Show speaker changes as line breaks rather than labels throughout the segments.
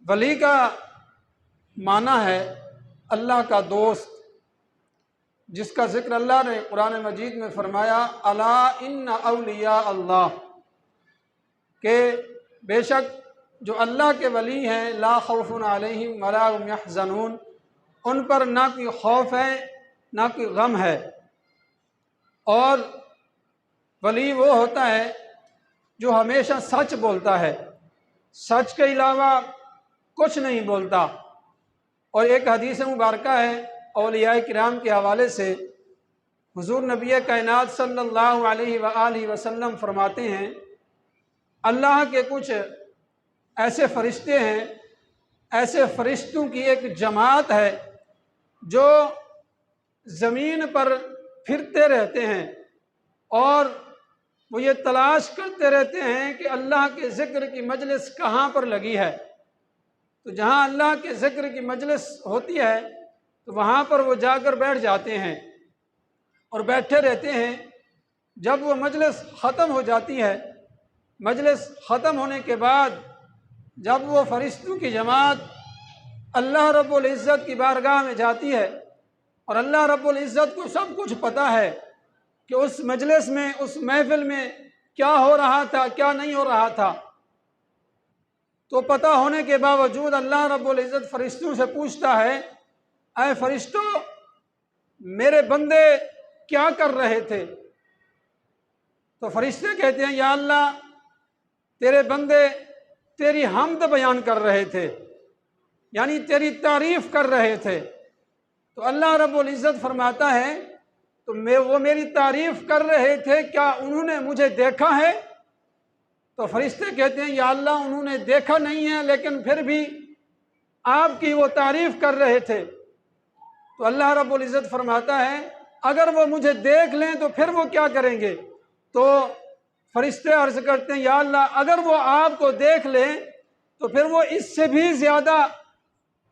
वली का माना है अल्लाह का दोस्त, जिसका जिक्र अल्लाह ने कुरान मजीद में फरमाया, अला इन्ना औलिया अल्लाह, के बेशक जो अल्लाह के वली हैं, ला खौफुन अलैहिम वला हुम यहज़नून, उन पर ना कोई खौफ है ना कोई गम है। और वली वो होता है जो हमेशा सच बोलता है, सच के अलावा कुछ नहीं बोलता। और एक हदीस मुबारका है औलिया किराम के हवाले से, हुजूर नबी कायनात सल्लल्लाहु अलैहि वसल्लम फरमाते हैं, अल्लाह के कुछ ऐसे फरिश्ते हैं, ऐसे फरिश्तों की एक जमात है जो ज़मीन पर फिरते रहते हैं और वो ये तलाश करते रहते हैं कि अल्लाह के ज़िक्र की मजलिस कहाँ पर लगी है। तो जहाँ अल्लाह के ज़िक्र की मजलिस होती है तो वहाँ पर वो जाकर बैठ जाते हैं और बैठे रहते हैं। जब वो मजलिस ख़त्म हो जाती है, मजलिस ख़त्म होने के बाद जब वो फरिश्तों की जमात अल्लाह रब्बुल इज़्ज़त की बारगाह में जाती है और अल्लाह रब्बुल इज़्ज़त को सब कुछ पता है कि उस मजलिस में, उस महफिल में क्या हो रहा था, क्या नहीं हो रहा था, तो पता होने के बावजूद अल्लाह रब्बुल इज़्ज़त फरिश्तों से पूछता है, ऐ फरिश्तों, मेरे बंदे क्या कर रहे थे? तो फरिश्ते कहते हैं, या अल्लाह, तेरे बंदे तेरी हम्द बयान कर रहे थे, यानी तेरी तारीफ कर रहे थे। तो अल्लाह रब्बुल इज़्ज़त फरमाता है, तो वो मेरी तारीफ कर रहे थे, क्या उन्होंने मुझे देखा है? तो फरिश्ते कहते हैं, या अल्लाह, उन्होंने देखा नहीं है, लेकिन फिर भी आपकी वो तारीफ कर रहे थे। तो अल्लाह रब्बुल इज़्ज़त फरमाता है, अगर वो मुझे देख लें तो फिर वो क्या करेंगे? तो फरिश्ते अर्ज़ करते हैं, या अल्लाह, अगर वो आपको देख लें तो फिर वो इससे भी ज़्यादा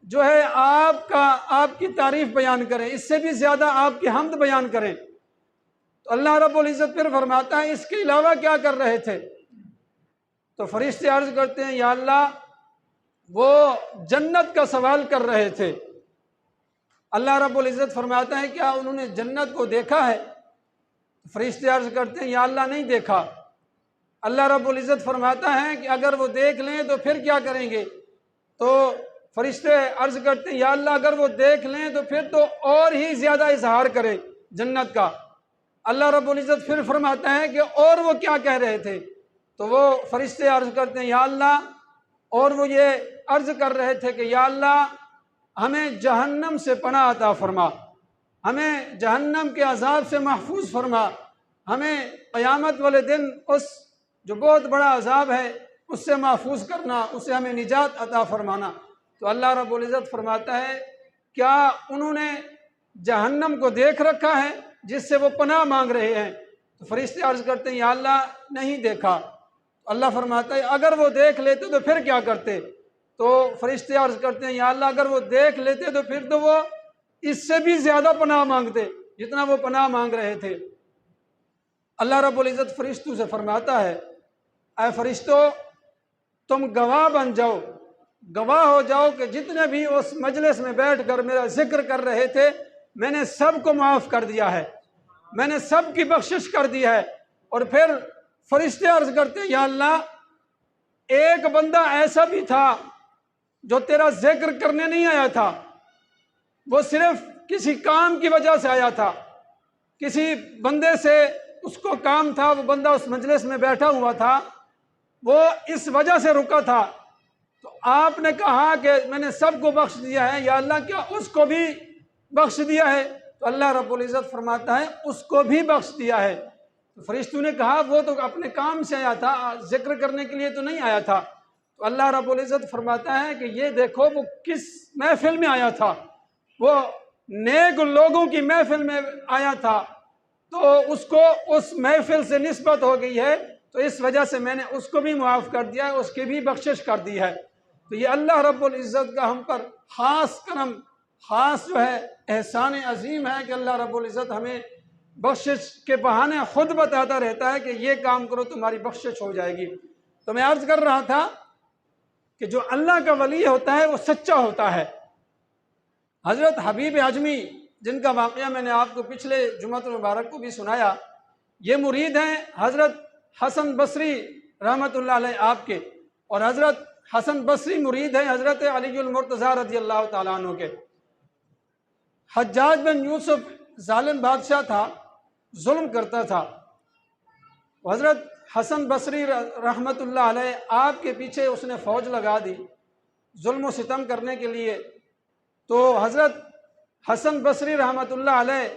जो है आपकी तारीफ बयान करें, इससे भी ज़्यादा आपकी हम्द बयान करें। तो अल्लाह रब्बुल इज़्ज़त फिर फरमाता है, इसके अलावा क्या कर रहे थे? तो फरिश्ते अर्ज़ करते हैं, या अल्लाह, वो जन्नत का सवाल कर रहे थे। अल्लाह रब्बुल इज़्ज़त फरमाता है, क्या उन्होंने जन्नत को देखा है? फरिश्ते अर्ज़ करते हैं, या अल्लाह, नहीं देखा। अल्लाह रब्बुल इज़्ज़त फरमाता है कि अगर वो देख लें तो फिर क्या करेंगे? तो फरिश्ते अर्ज़ करते हैं, या अल्लाह, अगर वो देख लें तो फिर तो और ही ज़्यादा इजहार करें जन्नत का। अल्लाह रब्बुल इज़्ज़त फिर फरमाता है कि और वो क्या कह रहे थे? तो वो फरिश्ते अर्ज़ करते हैं, या अल्लाह, और वो ये अर्ज़ कर रहे थे कि या अल्लाह, हमें जहन्नम से पनाह अता फरमा, हमें जहन्नम के अज़ाब से महफूज फरमा, हमें क़यामत वाले दिन उस जो बहुत बड़ा अज़ाब है उससे महफूज करना, उससे हमें निजात अता फरमाना। तो अल्लाह रब्बुल इज़्ज़त फरमाता है, क्या उन्होंने जहन्नम को देख रखा है जिससे वो पनाह मांग रहे हैं? तो फरिश्ते अर्ज़ करते हैं, या अल्लाह, नहीं देखा। तो अल्लाह फरमाता है, अगर वो देख लेते तो फिर क्या करते? तो फरिश्ते अर्ज़ करते हैं, या अल्लाह, अगर वो देख लेते तो फिर तो वो इससे भी ज़्यादा पनाह मांगते जितना वो पनाह मांग रहे थे। अल्लाह रब्बुल इज़्ज़त फरिश्तों से फरमाता है, ऐ फरिश्तों, तुम गवाह बन जाओ, गवाह हो जाओ कि जितने भी उस मजलिस में बैठकर मेरा जिक्र कर रहे थे, मैंने सबको माफ़ कर दिया है, मैंने सब की बख्शिश कर दी है। और फिर फरिश्ते अर्ज़ करते हैं, या अल्लाह, एक बंदा ऐसा भी था जो तेरा जिक्र करने नहीं आया था, वो सिर्फ किसी काम की वजह से आया था, किसी बंदे से उसको काम था, वो बंदा उस मजलिस में बैठा हुआ था, वो इस वजह से रुका था। तो आपने कहा कि मैंने सबको बख्श दिया है, या अल्लाह, क्या उसको भी बख्श दिया है? तो अल्लाह रब्बुल इज़्ज़त फरमाता है, उसको भी बख्श दिया है। तो फरिश्तों ने कहा, वो तो अपने काम से आया था, जिक्र करने के लिए तो नहीं आया था। तो अल्लाह रब्बुल इज़्ज़त फरमाता है कि ये देखो वो किस महफिल में आया था, वो नेक लोगों की महफिल में आया था, तो उसको उस महफिल से निस्बत हो गई है, तो इस वजह से मैंने उसको भी मुआफ़ कर दिया है, उसकी भी बख्शिश कर दी है। तो ये अल्लाह रब्बुल इज़्ज़त का हम पर ख़ास करम, ख़ास जो है एहसान अज़ीम है कि अल्लाह रब्बुल इज़्ज़त हमें बख्शिश के बहाने ख़ुद बताता रहता है कि ये काम करो तुम्हारी बख्शिश हो जाएगी। तो मैं अर्ज़ कर रहा था कि जो अल्लाह का वली होता है वो सच्चा होता है। हज़रत हबीब आजमी, जिनका वाक़या मैंने आपको पिछले जुम्मतुल मुबारक को भी सुनाया, ये मुरीद हैं हज़रत हसन बसरी रहमतुल्लाह अलैह आपके, और हज़रत हसन बसरी मुरीद हैं हज़रत अलीउल मुर्तज़ा रज़ियल्लाहु ताला अन्हु के। हज्जाज बिन यूसुफ जालिम बादशाह था, जुल्म करता था। हज़रत हसन बसरी रहमतुल्लाह अलैह आपके पीछे उसने फ़ौज लगा दी जुल्म सितम करने के लिए। तो हज़रत हसन बसरी रहमतुल्लाह अलैह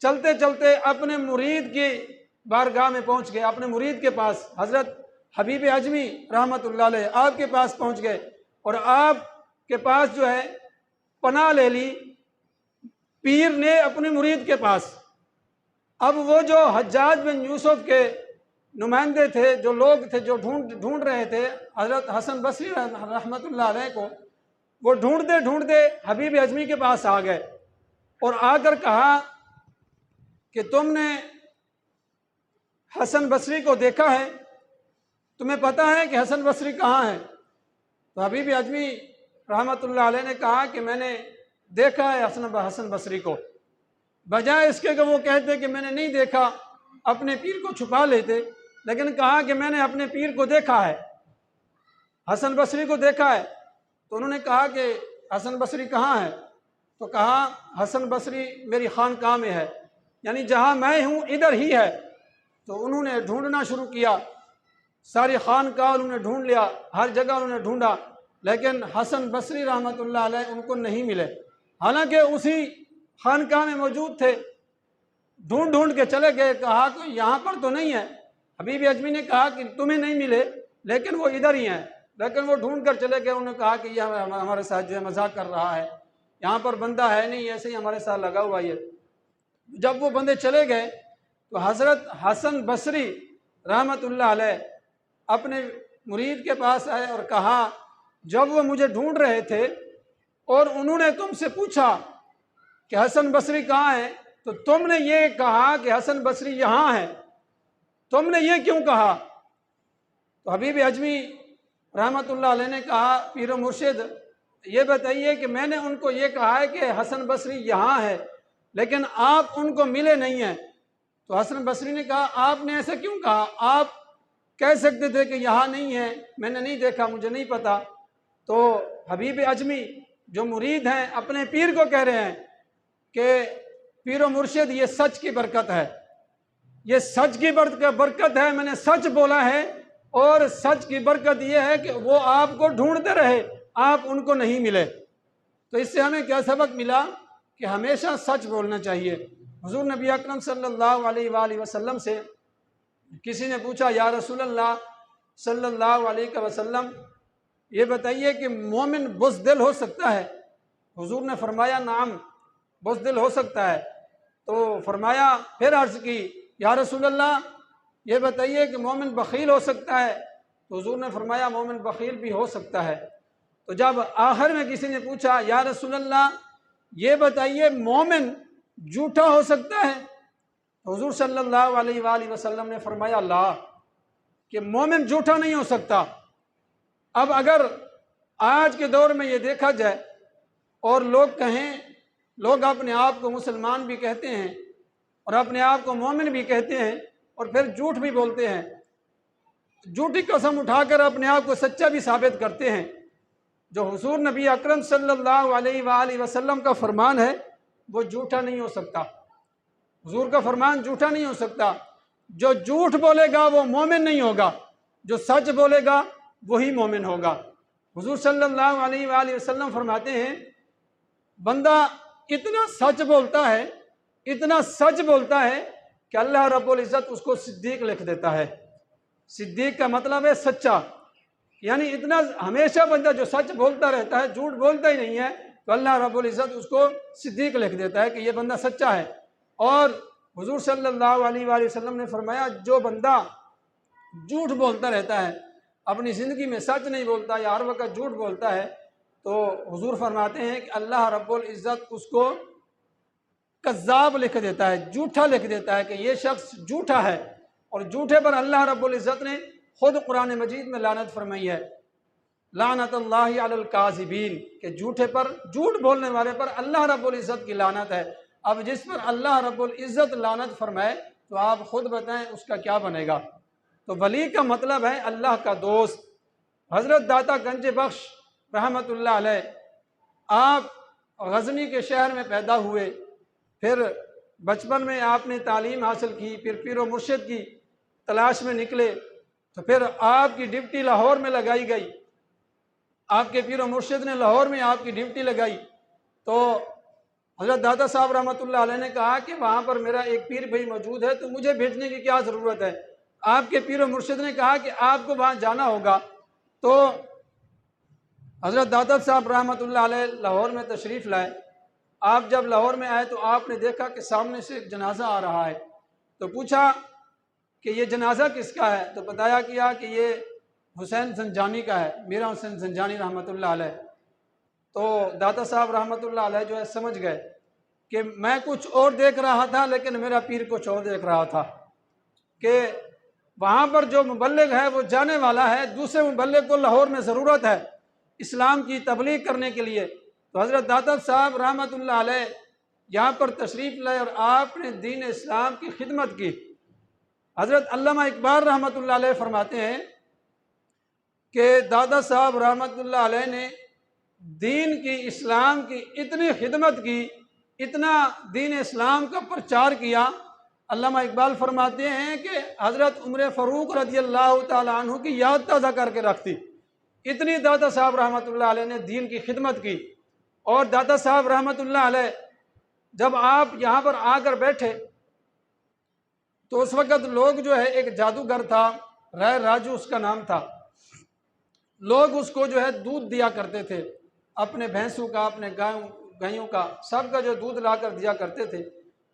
चलते चलते अपने मुरीद की बारगाह में पहुंच गए, अपने मुरीद के पास, हज़रत हबीब आजमी रहमतुल्लाह अलैह आपके पास पहुंच गए, और आपके पास जो है पनाह ले ली पीर ने अपने मुरीद के पास। अब वो जो हज्जाज बिन यूसुफ के नुमाइंदे थे, जो लोग थे जो ढूंढ रहे थे हज़रत हसन बसरी रहमतुल्लाह अलैह को, वो ढूंढते ढूंढते हबीब आजमी के पास आ गए और आकर कहा कि तुमने हसन बसरी को देखा है, तुम्हें पता है कि हसन बसरी कहाँ है? तो हबीब आजमी रहमतुल्लाह अलैह ने कहा कि मैंने देखा है हसन बसरी को। बजाय इसके कि वो कहते कि मैंने नहीं देखा, अपने पीर को छुपा लेते, लेकिन कहा कि मैंने अपने पीर को देखा है, हसन बसरी को देखा है। तो उन्होंने कहा कि हसन बसरी कहाँ है? तो कहा हसन बसरी मेरी खानकाह में है, यानी जहाँ मैं हूँ इधर ही है। तो उन्होंने ढूंढना शुरू किया, सारी खानकाह उन्होंने ढूंढ लिया, हर जगह उन्होंने ढूंढा, लेकिन हसन बसरी रहमतुल्लाह अलैह उनको नहीं मिले, हालांकि उसी खानकाह में मौजूद थे। ढूंढ ढूंढ के चले गए, कहा कि यहाँ पर तो नहीं है। हबीब आजमी ने कहा कि तुम्हें नहीं मिले, लेकिन वो इधर ही हैं। लेकिन वो ढूंढ कर चले गए, उन्होंने कहा कि यह हमारे साथ जो है मजाक कर रहा है, यहाँ पर बंदा है नहीं, ऐसे ही हमारे साथ लगा हुआ है। जब वो बंदे चले गए तो हज़रत हसन बसरी रहमतुल्लाह अलैह अपने मुरीद के पास आए और कहा, जब वो मुझे ढूंढ रहे थे और उन्होंने तुमसे पूछा कि हसन बसरी कहाँ है, तो तुमने ये कहा कि हसन बसरी यहाँ है, तुमने ये क्यों कहा? तो हबीब आजमी रहमतुल्लाह अलैह ने कहा, पीर मुर्शिद ये बताइए कि मैंने उनको ये कहा है कि हसन बसरी यहाँ है, लेकिन आप उनको मिले नहीं हैं। तो हसन बसरी ने कहा, आपने ऐसा क्यों कहा? आप कह सकते थे कि यहाँ नहीं है, मैंने नहीं देखा, मुझे नहीं पता। तो हबीब आजमी जो मुरीद हैं अपने पीर को कह रहे हैं कि पीर मुर्शिद ये सच की बरकत है, ये सच की बरकत है, मैंने सच बोला है, और सच की बरकत ये है कि वो आपको ढूंढते रहे, आप उनको नहीं मिले। तो इससे हमें क्या सबक मिला कि हमेशा सच बोलना चाहिए। हुजूर नबी अकरम सल्लल्लाहु अलैहि वसल्लम से किसी ने पूछा, या रसूलल्लाह सल्लल्लाहु अलैहि वसल्लम ये बताइए कि मोमिन बुज़दिल हो सकता है? हुजूर ने फरमाया, नाम बुज़दिल हो सकता है। तो फरमाया, फिर अर्ज़ की, या रसूलल्लाह ये बताइए कि मोमिन बख़ील हो सकता है? तो हुजूर ने फरमाया, मोमिन बख़ील भी हो सकता है। तो जब आखिर में किसी ने पूछा, या रसूलल्लाह ये बताइए मोमिन झूठा हो सकता है? तो हुजूर सल्लल्लाहु अलैहि वसल्लम ने फरमाया, ला, कि मोमिन झूठा नहीं हो सकता। अब अगर आज के दौर में ये देखा जाए और लोग कहें, लोग अपने आप को मुसलमान भी कहते हैं और अपने आप को मोमिन भी कहते हैं और फिर झूठ भी बोलते हैं, झूठी कसम उठाकर अपने आप को सच्चा भी साबित करते हैं। जो हुजूर नबी अकरम सल्लल्लाहु अलैहि वसल्लम का फरमान है वो झूठा नहीं हो सकता। हुजूर का फरमान झूठा नहीं हो सकता। जो झूठ बोलेगा वो मोमिन नहीं होगा, जो सच बोलेगा वही मोमिन होगा। हुजूर सल्लल्लाहु अलैहि वसल्लम फरमाते हैं, बंदा इतना सच बोलता है, इतना सच बोलता है कि अल्लाह रब्बुल इज़्ज़त उसको सिद्दीक लिख देता है। सिद्दीक का मतलब है सच्चा, यानी इतना हमेशा बंदा जो सच बोलता रहता है, झूठ बोलता ही नहीं है, तो अल्लाह रब्बुल इज़्ज़त उसको सिद्दीक लिख देता है कि ये बंदा सच्चा है। और हुजूर सल्लल्लाहु अलैहि वसल्लम ने फरमाया, जो बंदा झूठ बोलता रहता है, अपनी ज़िंदगी में सच नहीं बोलता या हर वक्त झूठ बोलता है, तो हुजूर फरमाते हैं कि अल्लाह रब्बुल इज़्ज़त उसको कज़्ज़ाब लिख देता है, झूठा लिख देता है कि ये शख्स झूठा है। और झूठे पर अल्लाह रब्बुल इज़्ज़त ने खुद कुरान मजीद में लानत फरमाई है। लानतुल्लाहि अलल काज़िबीन, के झूठे पर, झूठ बोलने वाले पर अल्लाह रब्बुल इज़्ज़त की लानत है। अब जिस पर अल्लाह रब्बुल इज़्ज़त लानत फरमाए तो आप ख़ुद बताएं उसका क्या बनेगा। तो वली का मतलब है अल्लाह का दोस्त। हज़रत दाता गंज बख्श रहमतुल्लाह अलैह आप गज़नी के शहर में पैदा हुए, फिर बचपन में आपने तालीम हासिल की, फिर पीर व मुर्शिद की तलाश में निकले, तो फिर आपकी ड्यूटी लाहौर में लगाई गई। आपके पीर व मुर्शिद ने लाहौर में आपकी ड्यूटी लगाई। तो हज़रत दाता साहब रहमतुल्लाह अलैह ने कहा कि वहाँ पर मेरा एक पीर भाई मौजूद है, तो मुझे भेजने की क्या ज़रूरत है। आपके पीर व मुर्शिद ने कहा कि आपको वहाँ जाना होगा। तो हज़रत दाता साहब रहमतुल्लाह अलैह लाहौर में तशरीफ़ लाए। आप जब लाहौर में आए तो आपने देखा कि सामने से एक जनाजा आ रहा है। तो पूछा कि ये जनाजा किसका है, तो बताया किया कि ये हुसैन ज़ंजानी का है, मीरा हुसैन ज़ंजानी रहमतुल्लाह अलैह। तो दाता साहब रहमतुल्लाह अलैह जो है समझ गए कि मैं कुछ और देख रहा था लेकिन मेरा पीर कुछ और देख रहा था, कि वहाँ पर जो मुबल्लिग है वो जाने वाला है, दूसरे मुबल्लिग को लाहौर में ज़रूरत है इस्लाम की तबलीग करने के लिए। तो हज़रत दाता साहब रहमतुल्लाह अलैह यहाँ पर तशरीफ़ लाए और आपने दीन इस्लाम की खिदमत की। हज़रत अल्लामा इकबाल रहमतुल्लाह अलैह फरमाते हैं कि दादा साहब रहमतुल्लाह अलैह ने दीन की, इस्लाम की इतनी खिदमत की, इतना दीन इस्लाम का प्रचार किया। अल्लामा इकबाल फरमाते हैं कि हज़रत उमर फ़ारूक रज़ियल्लाहु ताला अन्हु की याद ताज़ा करके रखती, इतनी दादा साहब रहमतुल्लाह अलैह ने दीन की खिदमत की। और दादा साहब रहमतुल्लाह अलैह जब आप यहाँ पर आकर बैठे तो उस वक़्त लोग जो है, एक जादूगर था, राय राजू उसका नाम था, लोग उसको जो है दूध दिया करते थे, अपने भैंसों का, अपने गायों का, सबका जो दूध ला कर दिया करते थे।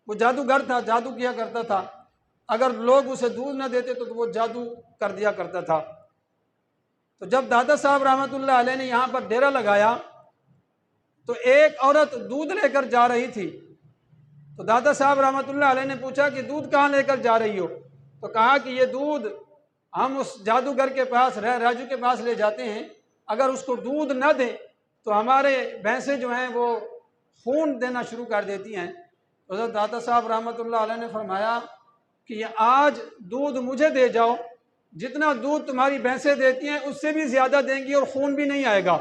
वो जादूगर था, जादू किया करता था। अगर लोग उसे दूध न देते तो वो जादू कर दिया करता था। तो जब दादा साहब रहमतुल्लाह अलैह ने यहाँ पर डेरा लगाया तो एक औरत दूध लेकर जा रही थी। तो दादा साहब रहमतुल्लाह अलैह ने पूछा कि दूध कहाँ लेकर जा रही हो। तो कहा कि ये दूध हम उस जादूगर के पास, राजू के पास ले जाते हैं, अगर उसको दूध न दें तो हमारे भैंसें जो हैं वो खून देना शुरू कर देती हैं। तो हज़रत दाता साहब रहमतुल्लाह अलैह ने फरमाया कि ये आज दूध मुझे दे जाओ, जितना दूध तुम्हारी भैंसें देती हैं उससे भी ज़्यादा देंगी और खून भी नहीं आएगा।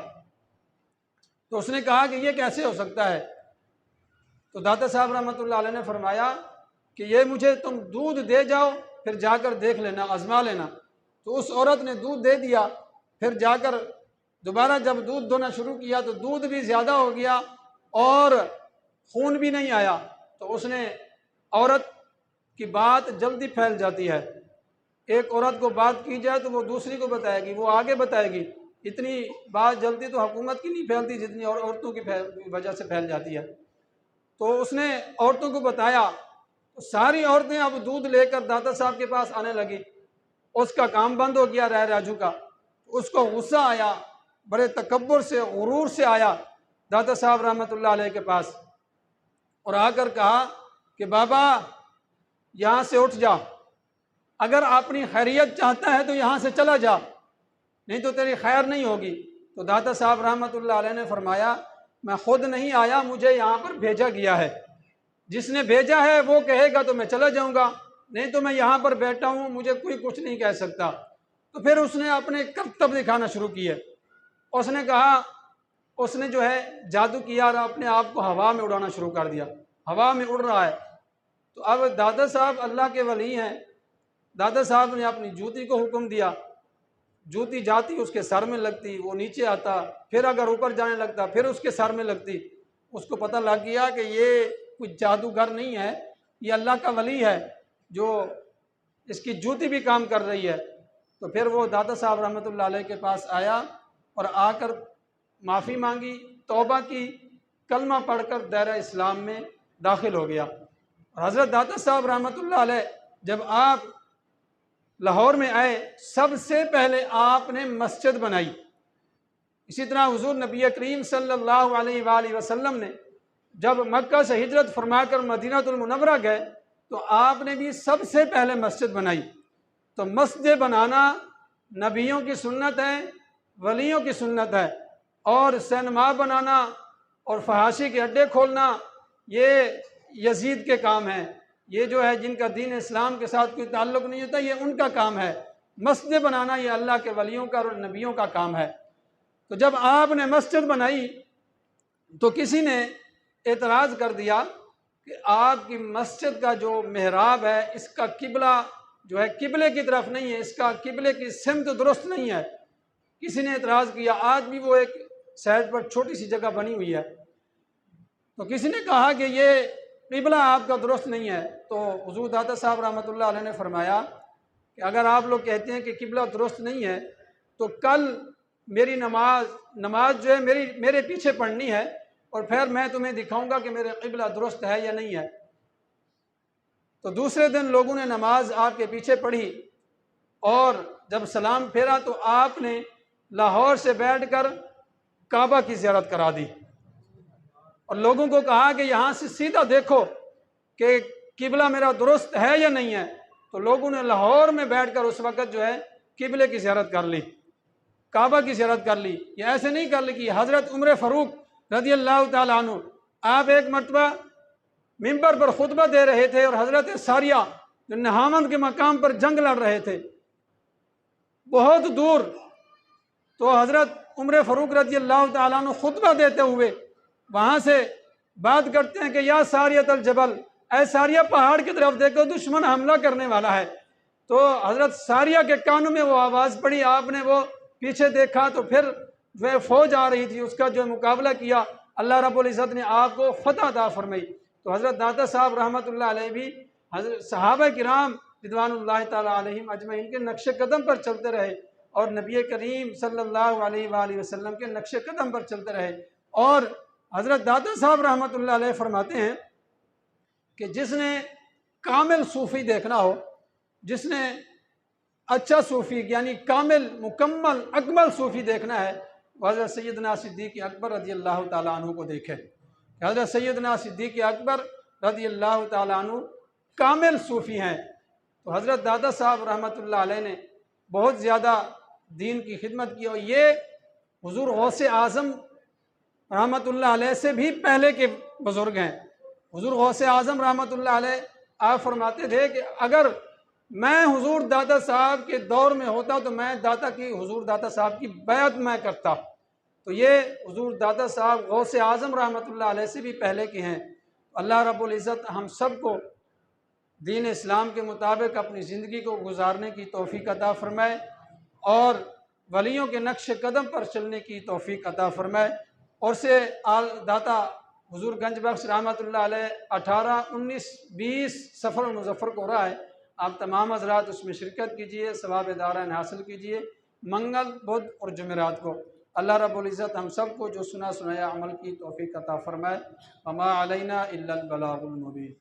तो उसने कहा कि ये कैसे हो सकता है। तो दाता साहब रहमतुल्लाह अलैह ने फरमाया कि ये मुझे तुम दूध दे जाओ, फिर जाकर देख लेना, आजमा लेना। तो उस औरत ने दूध दे दिया। फिर जाकर दोबारा जब दूध दोना शुरू किया तो दूध भी ज़्यादा हो गया और खून भी नहीं आया। तो उसने, औरत की बात जल्दी फैल जाती है, एक औरत को बात की जाए तो वो दूसरी को बताएगी, वो आगे बताएगी। इतनी बात जल्दी तो हुकूमत की नहीं फैलती जितनी और औरतों की वजह से फैल जाती है। तो उसने औरतों को बताया तो सारी औरतें अब दूध लेकर दादा साहब के पास आने लगी। उसका काम बंद हो गया राय राजू का। उसको गुस्सा आया, बड़े तकब्बुर से, गुरूर से आया दादा साहब रहमतुल्लाह अलैह के पास और आकर कहा कि बाबा यहाँ से उठ जा, अगर अपनी खैरियत चाहता है तो यहाँ से चला जा, नहीं तो तेरी खैर नहीं होगी। तो दादा साहब रहमतुल्लाह अलैह ने फरमाया मैं खुद नहीं आया, मुझे यहाँ पर भेजा गया है, जिसने भेजा है वो कहेगा तो मैं चला जाऊँगा, नहीं तो मैं यहाँ पर बैठा हूँ, मुझे कोई कुछ नहीं कह सकता। तो फिर उसने अपने करतब दिखाना शुरू किए। उसने कहा, उसने जो है जादू किया और अपने आप को हवा में उड़ाना शुरू कर दिया, हवा में उड़ रहा है। तो अब दादा साहब अल्लाह के वली हैं, दादा साहब ने अपनी जूती को हुक्म दिया, जूती जाती उसके सर में लगती, वो नीचे आता, फिर अगर ऊपर जाने लगता फिर उसके सर में लगती। उसको पता लग गया कि ये कोई जादूगर नहीं है, ये अल्लाह का वली है जो इसकी जूती भी काम कर रही है। तो फिर वो दादा साहब रहमतुल्लाह अलैह के पास आया और आकर माफ़ी मांगी, तौबा की, कलमा पढ़कर दायरा इस्लाम में दाखिल हो गया। और हज़रत दाता साहब रहमतुल्लाह अलैह जब आप लाहौर में आए सबसे पहले आपने मस्जिद बनाई। इसी तरह हुजूर नबी करीम सल्लल्लाहु अलैहि वसल्लम ने जब मक्का से हिजरत फरमाकर मदीनातुल मुनव्वरा गए तो आपने भी सबसे पहले मस्जिद बनाई। तो मस्जिद बनाना नबियों की सुन्नत है, वलियों की सुन्नत है। और सिनेमा बनाना और फहाशी के अड्डे खोलना ये यजीद के काम हैं। ये जो है जिनका दीन इस्लाम के साथ कोई ताल्लुक़ नहीं होता, ये उनका काम है। मस्जिद बनाना ये अल्लाह के वलियों का और नबियों का काम है। तो जब आपने मस्जिद बनाई तो किसी ने एतराज़ कर दिया कि आपकी मस्जिद का जो मेहराब है इसका किबला जो है किबले की तरफ नहीं है, इसका किबले की सिमत दुरुस्त नहीं है। किसी ने एतराज़ किया। आज भी वो एक साइड पर छोटी सी जगह बनी हुई है, तो किसी ने कहा कि ये किबला आपका दुरुस्त नहीं है। तो हुजूर दाता साहब रहमतुल्लाह अलैह ने फरमाया कि अगर आप लोग कहते हैं कि किबला दुरुस्त नहीं है तो कल मेरी नमाज जो है मेरे पीछे पढ़नी है और फिर मैं तुम्हें दिखाऊंगा कि मेरा किबला दुरुस्त है या नहीं है। तो दूसरे दिन लोगों ने नमाज आपके पीछे पढ़ी और जब सलाम फेरा तो आपने लाहौर से बैठकर काबा की ज़ियारत करा दी और लोगों को कहा कि यहाँ से सीधा देखो कि किबला मेरा दुरुस्त है या नहीं है। तो लोगों ने लाहौर में बैठकर उस वक़्त जो है किबले की ज़ियारत कर ली, काबा की ज़ियारत कर ली। ये ऐसे नहीं कर ली कि हज़रत उमर फ़ारूक रज़ी अल्लाह तआला अन्हु आप एक मरतबा मिंबर पर खुतबा दे रहे थे और हज़रत सारिया जो नहावंद के मकाम पर जंग लड़ रहे थे बहुत दूर, तो हज़रत उमर फ़ारूक रज़ी अल्लाह तआला अन्हु खुतबा देते हुए वहाँ से बात करते हैं कि या सारियत अल जबल, ऐ सारिया पहाड़ की तरफ देखो दुश्मन हमला करने वाला है। तो हज़रत सारिया के कानों में वो आवाज़ पड़ी, आपने वो पीछे देखा तो फिर जो है फौज आ रही थी, उसका जो मुकाबला किया, अल्लाह रब्बुल इज़्ज़त ने आपको फतह अता फरमाई। तो हज़रत दाता साहब रहमतुल्लाह अलैह भी हज़रत सहाबा किराम रिदवानुल्लाह ताला अलैहिम अजमईन के नक्शे कदम पर चलते रहे और नबी करीम सल्लल्लाहु अलैहि वसल्लम के नक्शे कदम पर चलते रहे। और हज़रत दाता साहब रहमतुल्लाह अलैह फरमाते हैं कि जिसने कामिल सूफ़ी देखना हो, जिसने अच्छा सूफ़ी यानी कामिल मुकम्मल अकमल सूफ़ी देखना है, वह हज़रत सैयदना सिद्दीक़ अकबर रज़ी अल्लाह ताला अन्हु को देखे। हज़रत सैयदना सिद्दीक़ अकबर रज़ी अल्लाह ताला अन्हु कामिल सूफ़ी हैं। तो हज़रत दादा साहब रहमतुल्लाह अलैह ने बहुत ज़्यादा दीन की खिदमत की और ये हुज़ूर गौसे आज़म रहमतुल्लाह अलैह से भी पहले के बुज़ुर्ग हैं। हुज़ूर गौसे आज़म रहमतुल्लाह अलैह आप फरमाते थे कि अगर मैं हुज़ूर दादा साहब के दौर में होता तो मैं हुज़ूर दादा साहब की बैत मैं करता। तो ये हुज़ूर दादा साहब गौसे आज़म रहमतुल्लाह अलैह से भी पहले के हैं। अल्लाह रब्बुल इज़्ज़त हम सब को दीन इस्लाम के मुताबिक अपनी ज़िंदगी को गुजारने की तौफ़ीक़ अता फ़रमाए और वलियों के नक्श कदम पर चलने की तौफ़ीक़ अता फ़रमाए। और से दाता हुज़ूर गंज बख्श रहमतुल्लाह अलैह 18, 19, 20 सफ़र मुज़फ़्फ़र को हो रहा है। आप तमाम हज़रात उसमें शिरकत कीजिए, सवाब दारान हासिल कीजिए मंगल, बुध और जुमेरात को। अल्लाह रब्बुल इज़्ज़त हम सब को जो सुना सुनाया अमल की तौफ़ीक़ अता फ़रमाए। वमा अलैना इल्लल बलागुल मुबीन।